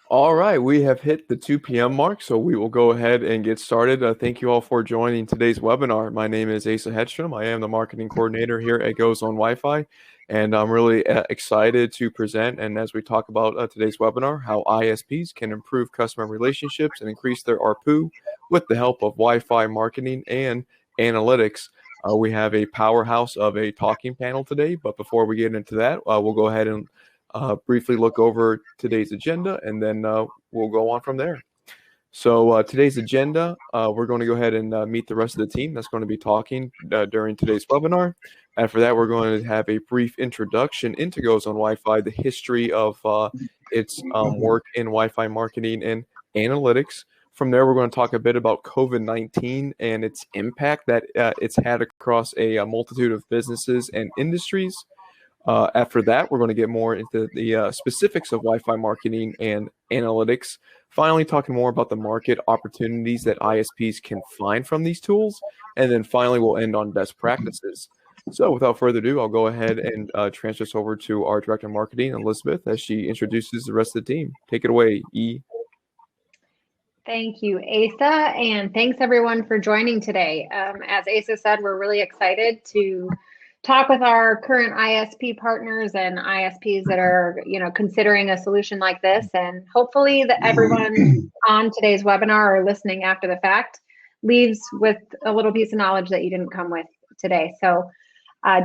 All right, we have hit the 2 p.m. mark, so we will go ahead and get started. Thank you all for joining today's webinar. My name is Asa Hedstrom. I am the marketing coordinator here at Goes on Wi-Fi, and I'm really excited to present. And as we talk about today's webinar, how ISPs can improve customer relationships and increase their ARPU with the help of Wi-Fi marketing and analytics. We have a powerhouse of a talking panel today, but before we get into that, we'll go ahead and briefly look over today's agenda, and then we'll go on from there. So today's agenda, we're going to go ahead and meet the rest of the team that's going to be talking during today's webinar. After that, we're going to have a brief introduction into Goes on Wi-Fi, the history of its work in Wi-Fi marketing and analytics. From there, we're going to talk a bit about COVID-19 and its impact that it's had across a multitude of businesses and industries. After that, we're going to get more into the specifics of Wi-Fi marketing and analytics. Finally, talking more about the market opportunities that ISPs can find from these tools. And then finally, we'll end on best practices. So without further ado, I'll go ahead and transfer this over to our Director of Marketing, Elizabeth, as she introduces the rest of the team. Take it away, E. Thank you, Asa, and thanks everyone for joining today. As Asa said, we're really excited to talk with our current ISP partners and ISPs that are, considering a solution like this, and hopefully that everyone on today's webinar or listening after the fact leaves with a little piece of knowledge that you didn't come with today. So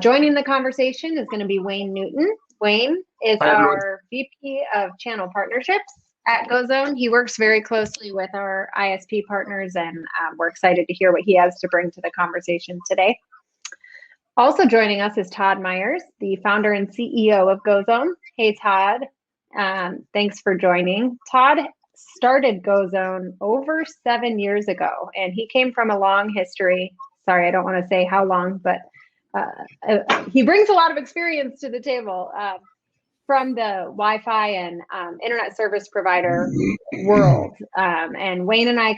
joining the conversation is going to be Wayne Newton. Wayne is our VP of Channel Partnerships at GoZone. He works very closely with our ISP partners, and we're excited to hear what he has to bring to the conversation today. Also joining us is Todd Myers, the founder and CEO of GoZone. Hey, Todd. Thanks for joining. Todd started GoZone over 7 years ago, and he came from a long history. Sorry, I don't want to say how long, but he brings a lot of experience to the table from the Wi-Fi and internet service provider world. And Wayne and I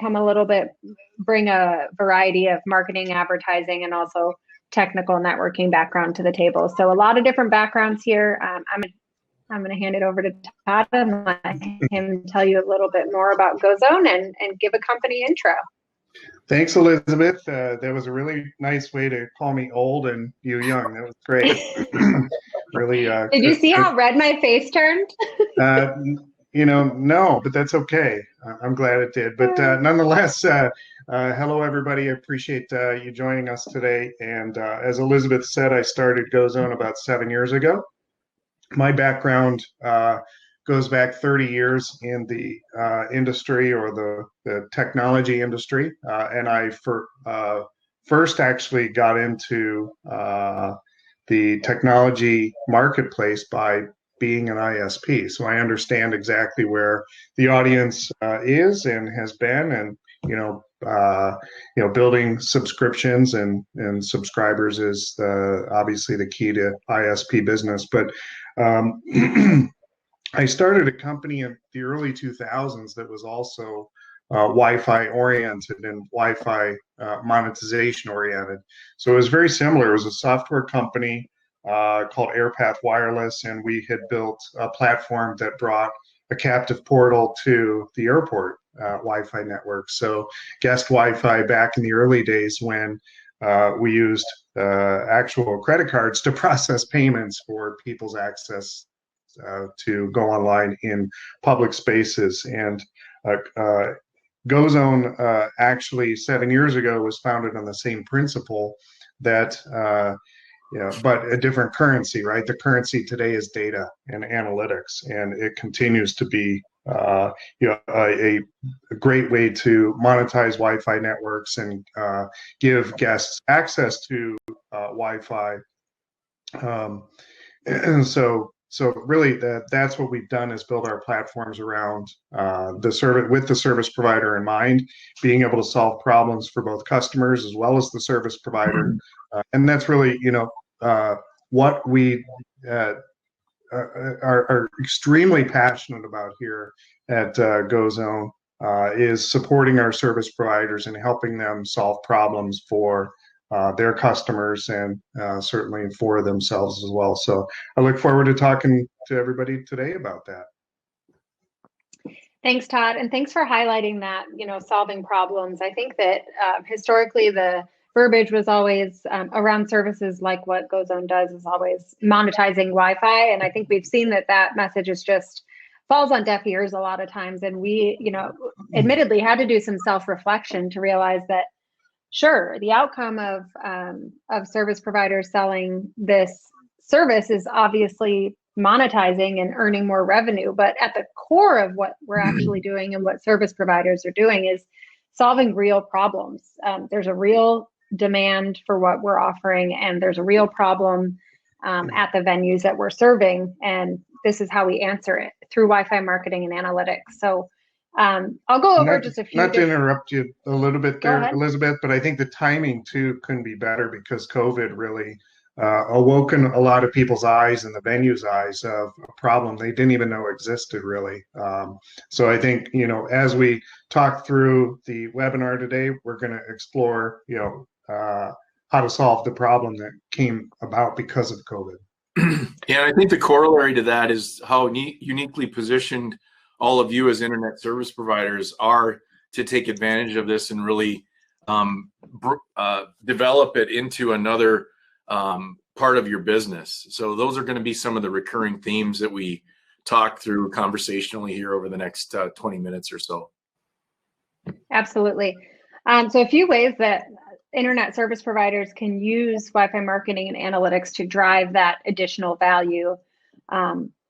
bring a variety of marketing, advertising, and also technical networking background to the table. So a lot of different backgrounds here. I'm going to hand it over to Todd and let him tell you a little bit more about GoZone and give a company intro. Thanks, Elizabeth. That was a really nice way to call me old and you young. That was great. Really. Did you see how red my face turned? No, but that's okay. I'm glad it did. But nonetheless, hello, everybody. I appreciate you joining us today. And as Elizabeth said, I started GoZone about 7 years ago. My background goes back 30 years in the industry, or the technology industry. And I first actually got into the technology marketplace by being an ISP. So I understand exactly where the audience is and has been, and building subscriptions and subscribers is obviously the key to ISP business. But I started a company in the early 2000s that was also Wi-Fi oriented and Wi-Fi monetization oriented. So it was very similar. It was a software company called AirPath Wireless, and we had built a platform that brought a captive portal to the airport Wi-Fi network. So guest Wi-Fi back in the early days when we used actual credit cards to process payments for people's access to go online in public spaces. And GoZone actually 7 years ago was founded on the same principle that but a different currency, right? The currency today is data and analytics, and it continues to be a great way to monetize Wi-Fi networks and give guests access to Wi-Fi. And so really that's what we've done, is build our platforms around the service, with the service provider in mind, being able to solve problems for both customers as well as the service provider. And that's really, what we are extremely passionate about here at GoZone, is supporting our service providers and helping them solve problems for their customers and certainly for themselves as well. So I look forward to talking to everybody today about that. Thanks, Todd, and thanks for highlighting that, solving problems. I think that historically the verbiage was always around services like what GoZone does is always monetizing Wi-Fi, and I think we've seen that message is just falls on deaf ears a lot of times, and we, admittedly had to do some self-reflection to realize that sure, the outcome of service providers selling this service is obviously monetizing and earning more revenue, but at the core of what we're actually doing and what service providers are doing is solving real problems. There's a real demand for what we're offering, and there's a real problem at the venues that we're serving, and this is how we answer it through Wi-Fi marketing and analytics. So I'll go over just a few. Not to interrupt you a little bit there, Elizabeth, but I think the timing too couldn't be better because COVID really awoken a lot of people's eyes and the venue's eyes of a problem they didn't even know existed really. So I think, as we talk through the webinar today, we're going to explore, how to solve the problem that came about because of COVID. Yeah, and I think the corollary to that is how uniquely positioned all of you as internet service providers are to take advantage of this and really develop it into another part of your business. So those are going to be some of the recurring themes that we talk through conversationally here over the next 20 minutes or so. Absolutely. So a few ways that internet service providers can use Wi-Fi marketing and analytics to drive that additional value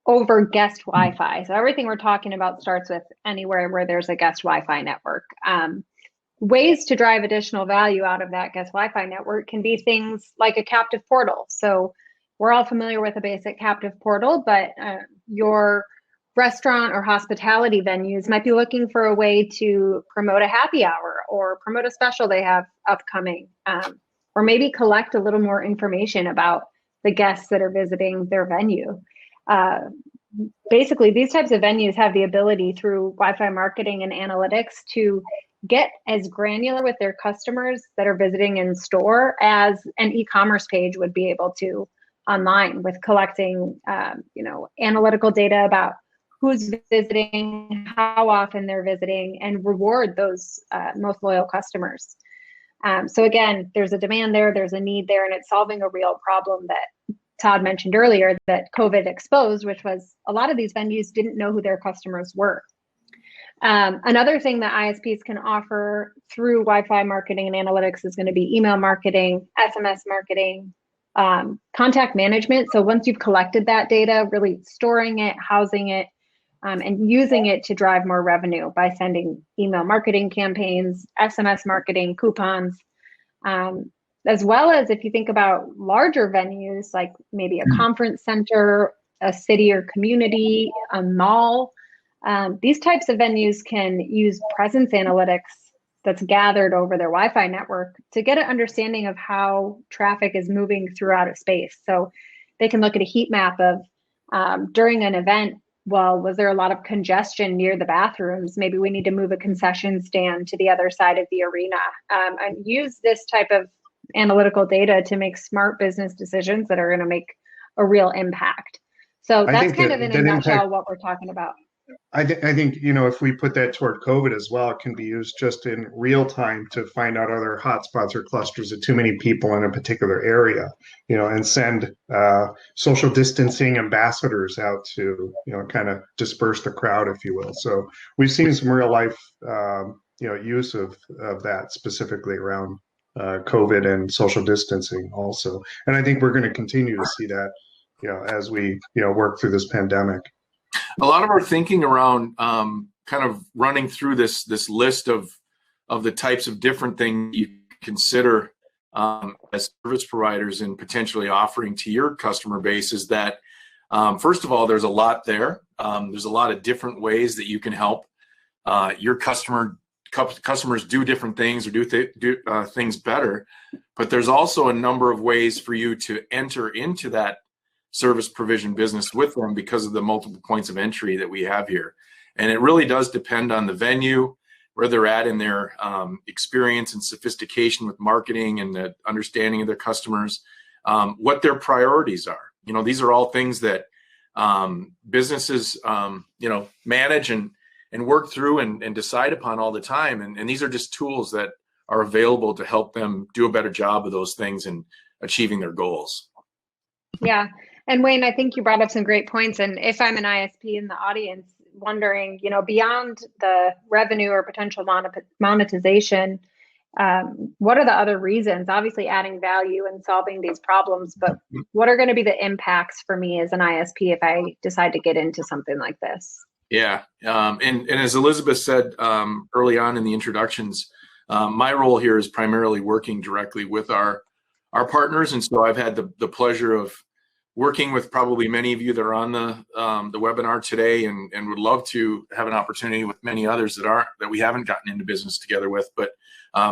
over guest Wi-Fi. So everything we're talking about starts with anywhere where there's a guest Wi-Fi network. Ways to drive additional value out of that guest Wi-Fi network can be things like a captive portal. So we're all familiar with a basic captive portal, but your restaurant or hospitality venues might be looking for a way to promote a happy hour or promote a special they have upcoming, or maybe collect a little more information about the guests that are visiting their venue. Basically, these types of venues have the ability through Wi-Fi marketing and analytics to get as granular with their customers that are visiting in store as an e-commerce page would be able to online, with collecting analytical data about who's visiting, how often they're visiting, and reward those most loyal customers. So again, there's a demand there, there's a need there, and it's solving a real problem that Todd mentioned earlier that COVID exposed, which was a lot of these venues didn't know who their customers were. Another thing that ISPs can offer through Wi-Fi marketing and analytics is going to be email marketing, SMS marketing, contact management. So once you've collected that data, really storing it, housing it, and using it to drive more revenue by sending email marketing campaigns, SMS marketing, coupons, as well as if you think about larger venues, like maybe a conference center, a city or community, a mall. These types of venues can use presence analytics that's gathered over their Wi-Fi network to get an understanding of how traffic is moving throughout a space. So they can look at a heat map of during an event, well, was there a lot of congestion near the bathrooms? Maybe we need to move a concession stand to the other side of the arena, and use this type of analytical data to make smart business decisions that are going to make a real impact. So that's kind of in a nutshell what we're talking about. I think, if we put that toward COVID as well, it can be used just in real time to find out other hotspots or clusters of too many people in a particular area, and send social distancing ambassadors out to, kind of disperse the crowd, if you will. So we've seen some real life, use of that specifically around COVID and social distancing also. And I think we're going to continue to see that, as we, work through this pandemic. A lot of our thinking around kind of running through this list of the types of different things you consider as service providers and potentially offering to your customer base is that, first of all, there's a lot there. There's a lot of different ways that you can help your customers do different things or do things better. But there's also a number of ways for you to enter into that service provision business with them because of the multiple points of entry that we have here. And it really does depend on the venue, where they're at in their experience and sophistication with marketing and the understanding of their customers, what their priorities are. These are all things that businesses, manage and and work through and decide upon all the time. And these are just tools that are available to help them do a better job of those things and achieving their goals. Yeah. And Wayne, I think you brought up some great points. And if I'm an ISP in the audience wondering, beyond the revenue or potential monetization, what are the other reasons? Obviously adding value and solving these problems, but what are going to be the impacts for me as an ISP if I decide to get into something like this? Yeah. And as Elizabeth said early on in the introductions, my role here is primarily working directly with our partners. And so I've had the pleasure of working with probably many of you that are on the webinar today, and would love to have an opportunity with many others that we haven't gotten into business together with. But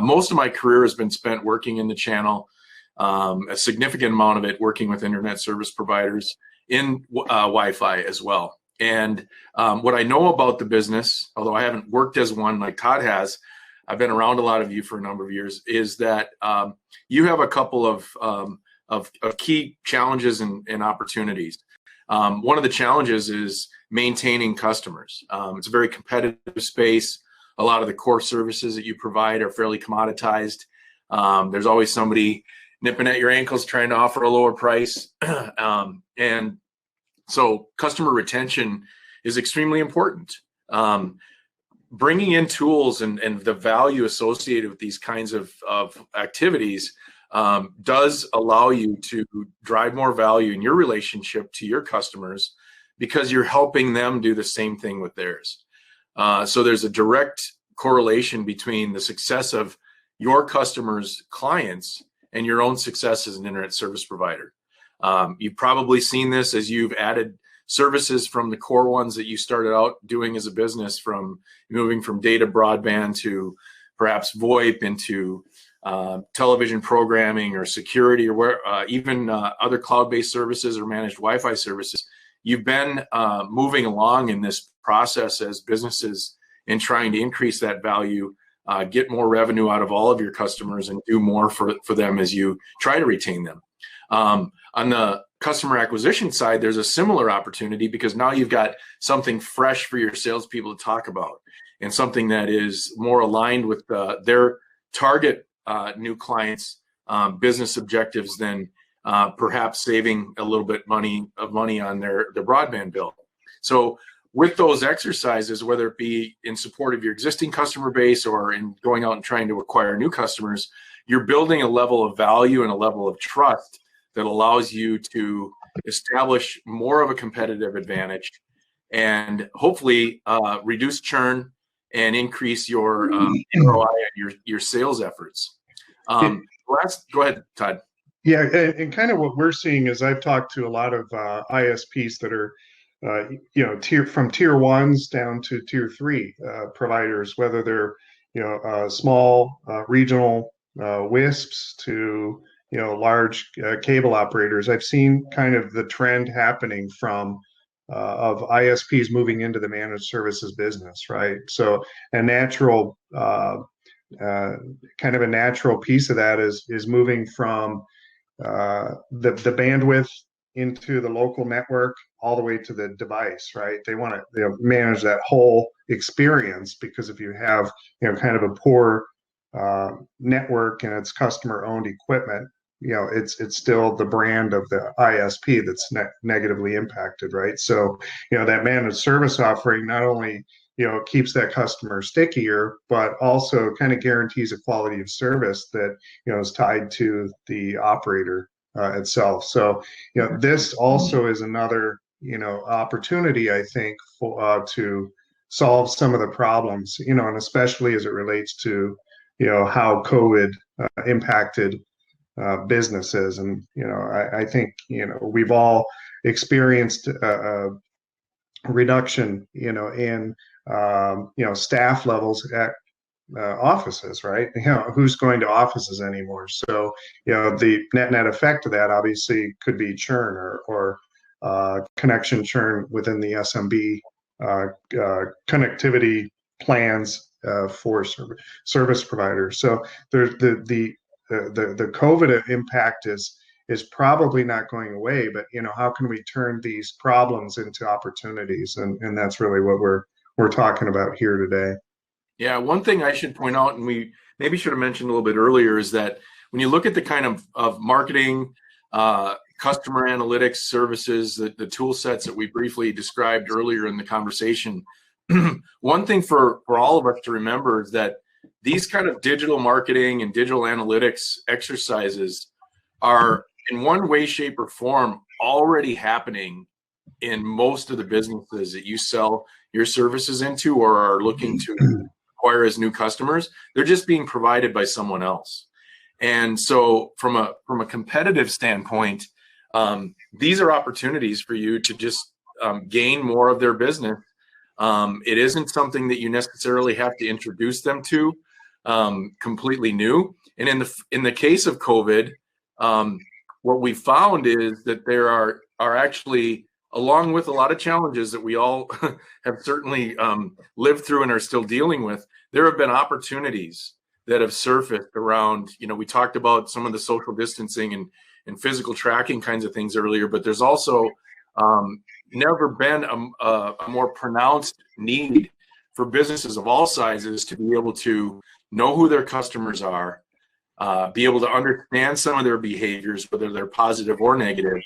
most of my career has been spent working in the channel, a significant amount of it working with internet service providers in Wi-Fi as well. And what I know about the business, although I haven't worked as one like Todd has, I've been around a lot of you for a number of years, is that you have a couple of key challenges and opportunities. One of the challenges is maintaining customers. It's a very competitive space. A lot of the core services that you provide are fairly commoditized. There's always somebody nipping at your ankles trying to offer a lower price. And so customer retention is extremely important. Bringing in tools and the value associated with these kinds of activities does allow you to drive more value in your relationship to your customers, because you're helping them do the same thing with theirs. So there's a direct correlation between the success of your customers' clients and your own success as an internet service provider. You've probably seen this as you've added services from the core ones that you started out doing as a business, from moving from data broadband to perhaps VoIP into television programming or security, or even other cloud-based services or managed Wi-Fi services. You've been moving along in this process as businesses in trying to increase that value, get more revenue out of all of your customers, and do more for them as you try to retain them. On the customer acquisition side, there's a similar opportunity, because now you've got something fresh for your salespeople to talk about, and something that is more aligned with their target new clients' business objectives than perhaps saving a little bit of money on their broadband bill. So with those exercises, whether it be in support of your existing customer base or in going out and trying to acquire new customers, you're building a level of value and a level of trust that allows you to establish more of a competitive advantage, and hopefully reduce churn and increase your ROI and your sales efforts. Go ahead, Todd. Yeah, and kind of what we're seeing is, I've talked to a lot of ISPs that are, from tier ones down to tier three providers, whether they're, small regional WISPs to, large cable operators. I've seen kind of the trend happening from of ISPs moving into the managed services business, right? So a natural kind of a natural piece of that is moving from the bandwidth into the local network all the way to the device, right? They want to manage that whole experience, because if you have kind of a poor network and it's customer owned equipment, it's still the brand of the ISP that's negatively impacted, right? So that managed service offering not only keeps that customer stickier, but also kind of guarantees a quality of service that is tied to the operator itself. So this also is another opportunity, I think, for to solve some of the problems, and especially as it relates to how COVID impacted businesses. And I think we've all experienced a reduction in staff levels at offices, right? Who's going to offices anymore? So the net effect of that obviously could be churn or connection churn within the SMB connectivity plans for service providers. So there's the COVID impact is probably not going away, but how can we turn these problems into opportunities? And that's really what we're talking about here today. Yeah, one thing I should point out, and we maybe should have mentioned a little bit earlier, is that when you look at the kind of marketing, customer analytics services, the tool sets that we briefly described earlier in the conversation, one thing for all of us to remember is that these kind of digital marketing and digital analytics exercises are in one way, shape, or form already happening in most of the businesses that you sell your services into or are looking to acquire as new customers. They're just being provided by someone else. And so from a competitive standpoint, these are opportunities for you to just gain more of their business. It isn't something that you necessarily have to introduce them to completely new. And in the case of COVID, what we found is that there are actually, along with a lot of challenges that we all have certainly lived through and are still dealing with, there have been opportunities that have surfaced around, we talked about some of the social distancing and physical tracking kinds of things earlier, but there's also never been a more pronounced need for businesses of all sizes to be able to know who their customers are, be able to understand some of their behaviors, whether they're positive or negative,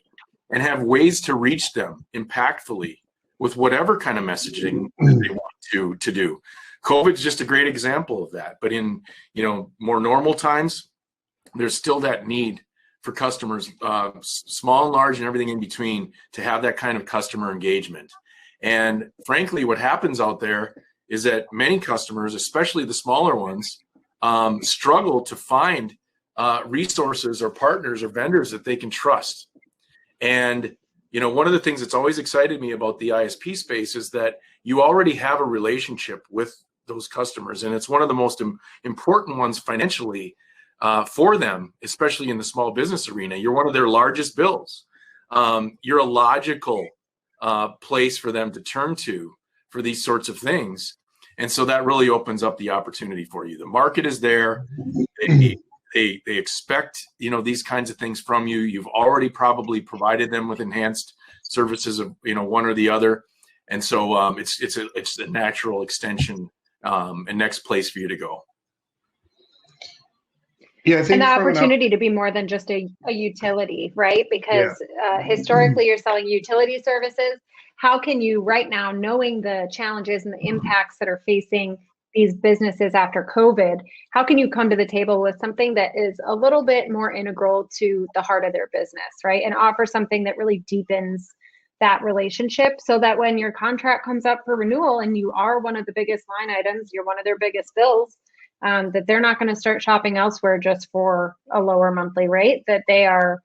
and have ways to reach them impactfully with whatever kind of messaging they want to do. COVID is just a great example of that. But in more normal times, there's still that need for customers, small and large and everything in between, to have that kind of customer engagement. And frankly, what happens out there is that many customers, especially the smaller ones, struggle to find resources or partners or vendors that they can trust. And one of the things that's always excited me about the ISP space is that you already have a relationship with those customers, and it's one of the most important ones financially for them, especially in the small business arena. You're one of their largest bills. You're a logical place for them to turn to for these sorts of things. And so that really opens up the opportunity for you. The market is there. They expect, these kinds of things from you. You've already probably provided them with enhanced services of, one or the other. And so it's a natural extension and next place for you to go. Yeah, I think and the opportunity to be more than just a utility, right? Because historically you're selling utility services. How can you right now, knowing the challenges and the impacts that are facing these businesses after COVID, how can you come to the table with something that is a little bit more integral to the heart of their business, right? And offer something that really deepens that relationship so that when your contract comes up for renewal and you are one of the biggest line items, you're one of their biggest bills, that they're not going to start shopping elsewhere just for a lower monthly rate, that they are,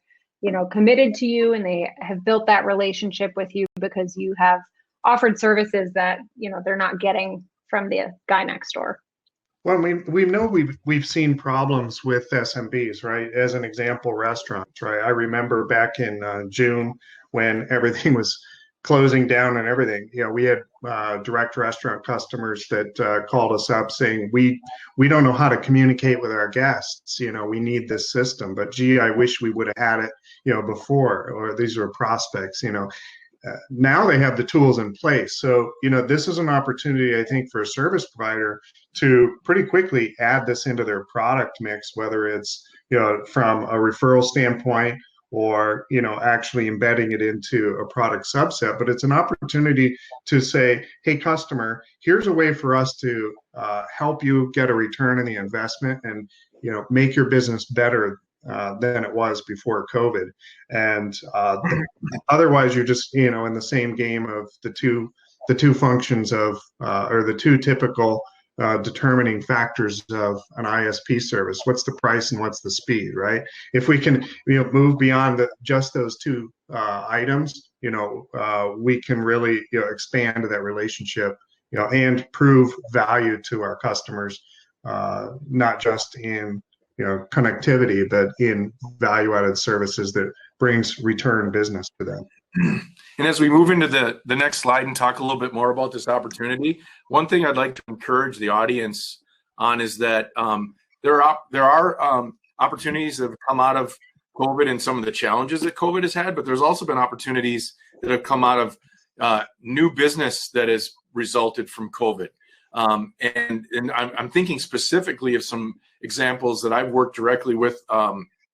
committed to you and they have built that relationship with you because you have offered services that, they're not getting from the guy next door. Well, we know we've seen problems with SMBs, right? As an example, restaurants, right? I remember back in June when everything was closing down and everything. We had direct restaurant customers that called us up saying, we don't know how to communicate with our guests. We need this system, but gee, I wish we would have had it, before, or these were prospects, now they have the tools in place. So, this is an opportunity, I think, for a service provider to pretty quickly add this into their product mix, whether it's, from a referral standpoint or, actually embedding it into a product subset. But it's an opportunity to say, hey, customer, here's a way for us to help you get a return on the investment and, make your business better than it was before COVID. And otherwise you're just, in the same game of the two functions of, or the two typical determining factors of an ISP service. What's the price and what's the speed, right? If we can, move beyond just those two items, we can really, expand that relationship, and prove value to our customers, not just in, connectivity, but in value-added services that brings return business to them. And as we move into the next slide and talk a little bit more about this opportunity, one thing I'd like to encourage the audience on is that there are opportunities that have come out of COVID and some of the challenges that COVID has had, but there's also been opportunities that have come out of new business that has resulted from COVID. And I'm thinking specifically of some examples that I've worked directly with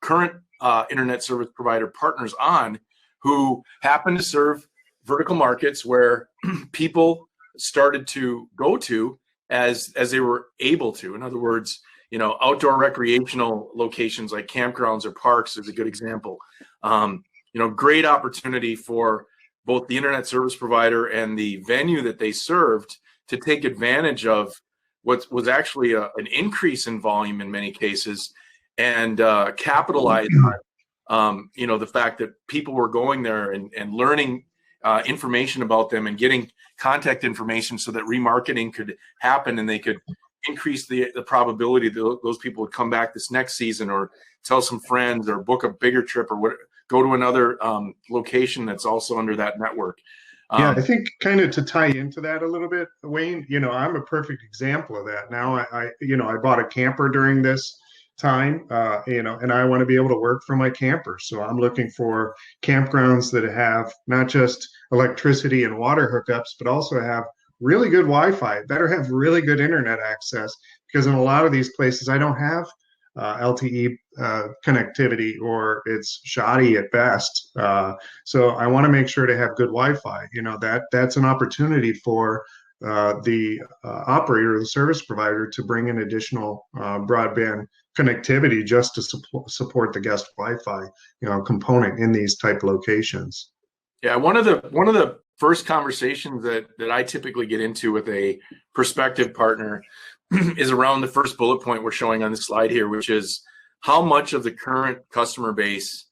current internet service provider partners on, who happen to serve vertical markets where people started to go to as they were able to. In other words, you know, outdoor recreational locations like campgrounds or parks is a good example. You know, great opportunity for both the internet service provider and the venue that they served to take advantage of what was actually an increase in volume in many cases, and capitalize on you know, the fact that people were going there and learning information about them and getting contact information so that remarketing could happen, and they could increase the probability that those people would come back this next season, or tell some friends, or book a bigger trip, or go to another location that's also under that network. Yeah, I think kind of to tie into that a little bit, Wayne, you know, I'm a perfect example of that. Now you know, I bought a camper during this time, you know, and I want to be able to work from my camper. So I'm looking for campgrounds that have not just electricity and water hookups, but also have really good Wi-Fi, better have really good internet access, because in a lot of these places I don't have LTE connectivity, or it's shoddy at best. So I want to make sure to have good Wi-Fi. You know, that's an opportunity for the operator, the service provider, to bring in additional broadband connectivity just to support the guest Wi-Fi, you know, component in these type locations. Yeah, one of the first conversations that I typically get into with a prospective partner is around the first bullet point we're showing on the slide here, which is how much of the current customer base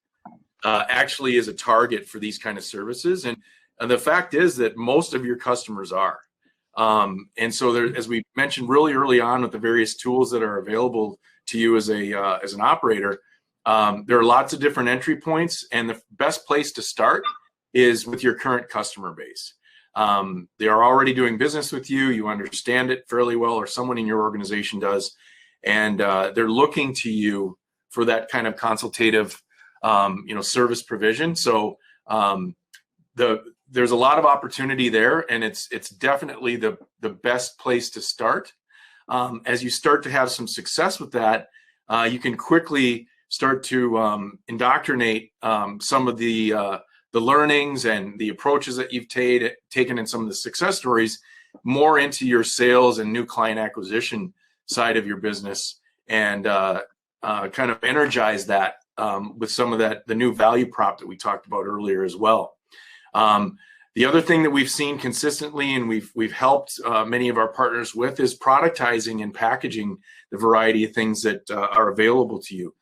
actually is a target for these kind of services. And the fact is that most of your customers are. And so there, as we mentioned really early on with the various tools that are available to you as an operator, there are lots of different entry points, and the best place to start is with your current customer base. They are already doing business with you. You understand it fairly well, or someone in your organization does, and they're looking to you for that kind of consultative, you know, service provision. So there's a lot of opportunity there, and it's definitely the best place to start. As you start to have some success with that, you can quickly start to indoctrinate some of the learnings and the approaches that you've taken in some of the success stories more into your sales and new client acquisition side of your business, and kind of energize that with some of the new value prop that we talked about earlier as well. The other thing that we've seen consistently, and we've helped many of our partners with, is productizing and packaging the variety of things that are available to you.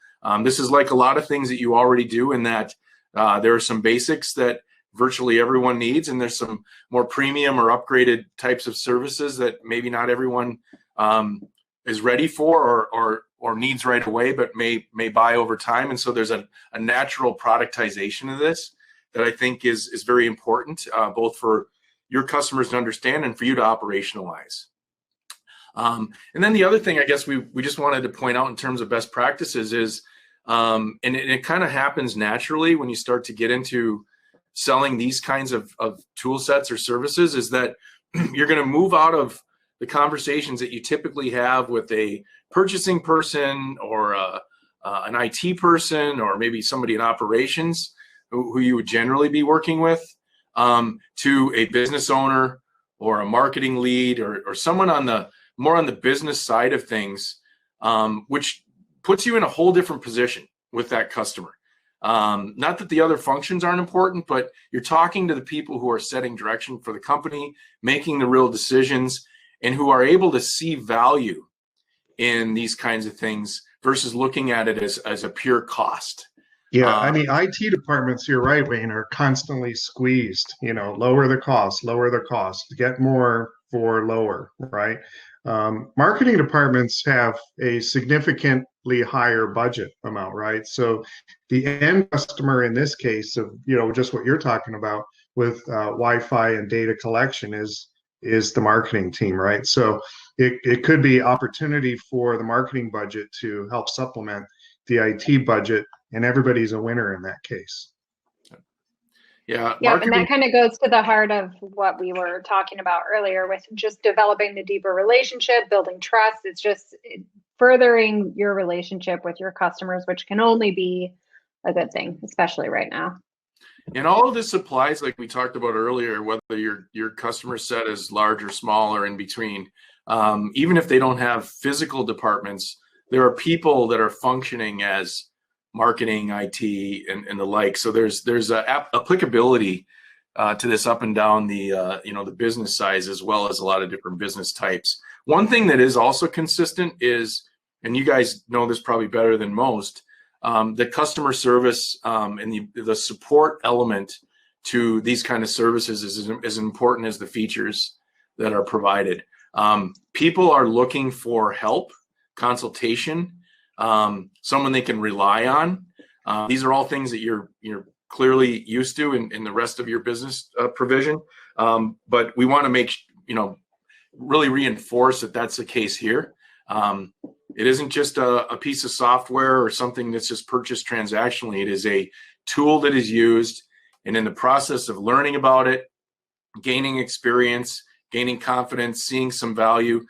This is like a lot of things that you already do, in that there are some basics that virtually everyone needs, and there's some more premium or upgraded types of services that maybe not everyone is ready for or needs right away, but may buy over time. And so there's a natural productization of this that I think is very important, both for your customers to understand and for you to operationalize. And then the other thing I guess we just wanted to point out in terms of best practices is, and it kind of happens naturally when you start to get into selling these kinds of tool sets or services, is that you're going to move out of the conversations that you typically have with a purchasing person, or an IT person, or maybe somebody in operations who you would generally be working with, to a business owner or a marketing lead, or someone more on the business side of things, which puts you in a whole different position with that customer. Not that the other functions aren't important, but you're talking to the people who are setting direction for the company, making the real decisions, and who are able to see value in these kinds of things versus looking at it as a pure cost. Yeah, I mean, IT departments, you're right, Wayne, are constantly squeezed. You know, lower the cost, get more for lower, right? Marketing departments have a significantly higher budget amount, right? So the end customer in this case of, you know, just what you're talking about with Wi-Fi and data collection is the marketing team, right? So it could be opportunity for the marketing budget to help supplement the IT budget, and everybody's a winner in that case. Yeah, Yeah, and marketing. that kind of goes to the heart of what we were talking about earlier with just developing the deeper relationship, building trust. It's just furthering your relationship with your customers, which can only be a good thing, especially right now. And all of this applies, like we talked about earlier, whether your customer set is large or small or in between. Even if they don't have physical departments, there are people that are functioning as marketing, IT, and the like. So there's a applicability to this up and down the the business size, as well as a lot of different business types. One thing that is also consistent is, and you guys know this probably better than most, the customer service and the support element to these kind of services is as important as the features that are provided. People are looking for help, consultation, someone they can rely on. These are all things that you're clearly used to in the rest of your business provision. But we want to make, really reinforce that that's the case here. It isn't just a piece of software or something that's just purchased transactionally. It is a tool that is used, and in the process of learning about it, gaining experience, gaining confidence, seeing some value,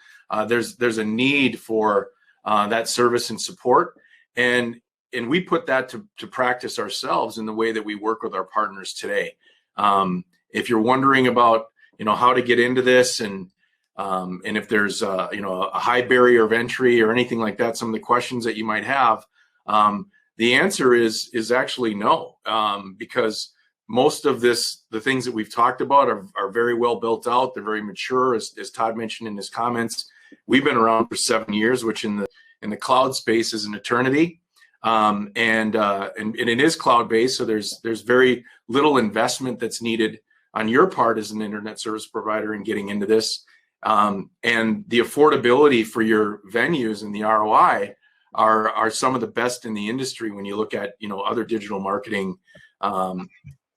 there's a need for that service and support. And we put that to practice ourselves in the way that we work with our partners today. If you're wondering about, how to get into this and if there's a high barrier of entry or anything like that, some of the questions that you might have, the answer is actually no, because most of the things that we've talked about are very well built out. They're very mature, as Todd mentioned in his comments. We've been around for 7 years, which in the cloud space is an eternity, and it is cloud based. So there's very little investment that's needed on your part as an internet service provider in getting into this. And the affordability for your venues and the ROI are some of the best in the industry when you look at other digital marketing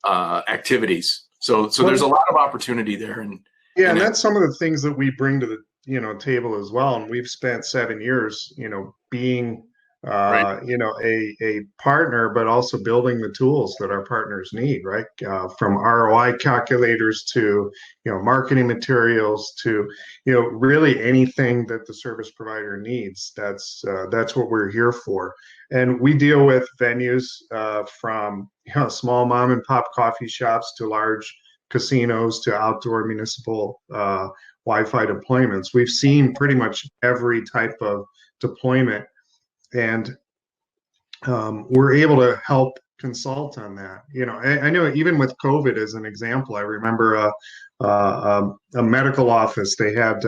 activities. So there's a lot of opportunity there. And that's some of the things that we bring to the table as well. And we've spent 7 years being right. A partner, but also building the tools that our partners need, right? From ROI calculators to, marketing materials to, really anything that the service provider needs. That's what we're here for. And we deal with venues from, small mom and pop coffee shops to large casinos to outdoor municipal Wi-Fi deployments. We've seen pretty much every type of deployment. And we're able to help consult on that. I know even with COVID as an example, I remember a medical office. They have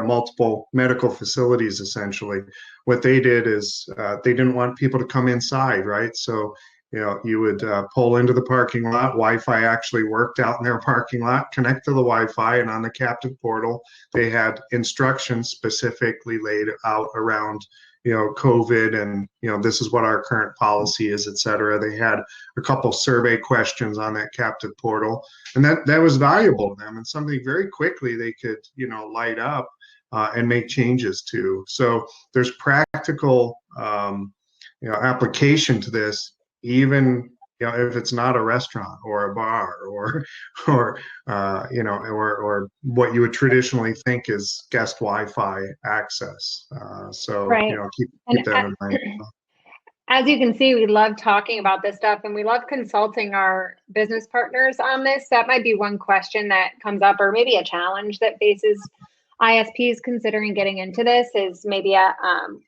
multiple medical facilities essentially. What they did is they didn't want people to come inside, right? So you would pull into the parking lot. Wi-Fi actually worked out in their parking lot, connect to the Wi-Fi, and on the captive portal, they had instructions specifically laid out around COVID and, this is what our current policy is, et cetera. They had a couple survey questions on that captive portal, and that was valuable to them and something very quickly they could, light up and make changes to. So there's practical, application to this, even if it's not a restaurant or a bar or what you would traditionally think is guest Wi-Fi access. So right. Keep that in mind. As you can see, we love talking about this stuff and we love consulting our business partners on this. That might be one question that comes up, or maybe a challenge that faces ISPs considering getting into this, is maybe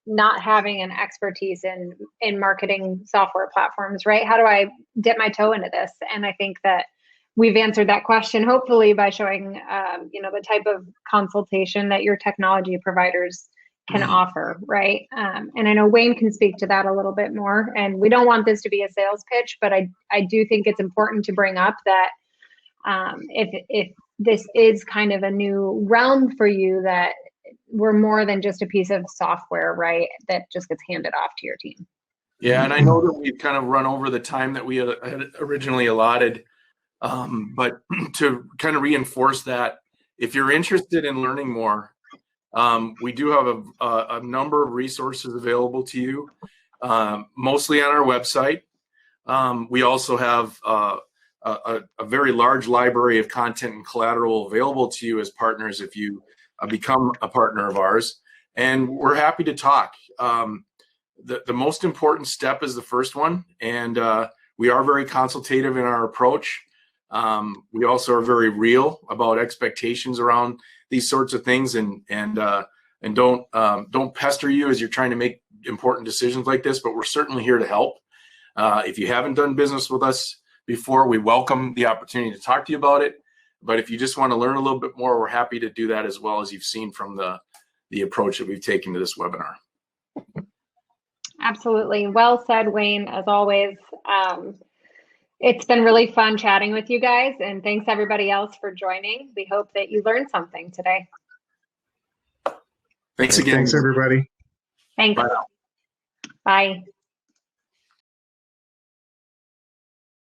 not having an expertise in marketing software platforms, right? How do I dip my toe into this? And I think that we've answered that question, hopefully, by showing, the type of consultation that your technology providers can offer, right? And I know Wayne can speak to that a little bit more. And we don't want this to be a sales pitch, but I do think it's important to bring up that if this is kind of a new realm for you, that we're more than just a piece of software, right? That just gets handed off to your team. Yeah, and I know that we've kind of run over the time that we had originally allotted, but to kind of reinforce that, if you're interested in learning more, we do have a number of resources available to you, mostly on our website. We also have a very large library of content and collateral available to you as partners if you become a partner of ours. And we're happy to talk. The most important step is the first one, and we are very consultative in our approach. We also are very real about expectations around these sorts of things, and don't pester you as you're trying to make important decisions like this. But we're certainly here to help. If you haven't done business with us before, we welcome the opportunity to talk to you about it. But if you just want to learn a little bit more, we're happy to do that as well, as you've seen from the approach that we've taken to this webinar. Absolutely. Well said, Wayne, as always. It's been really fun chatting with you guys, and thanks everybody else for joining. We hope that you learned something today. Thanks again. Thanks, everybody. Thanks. Bye now. Bye.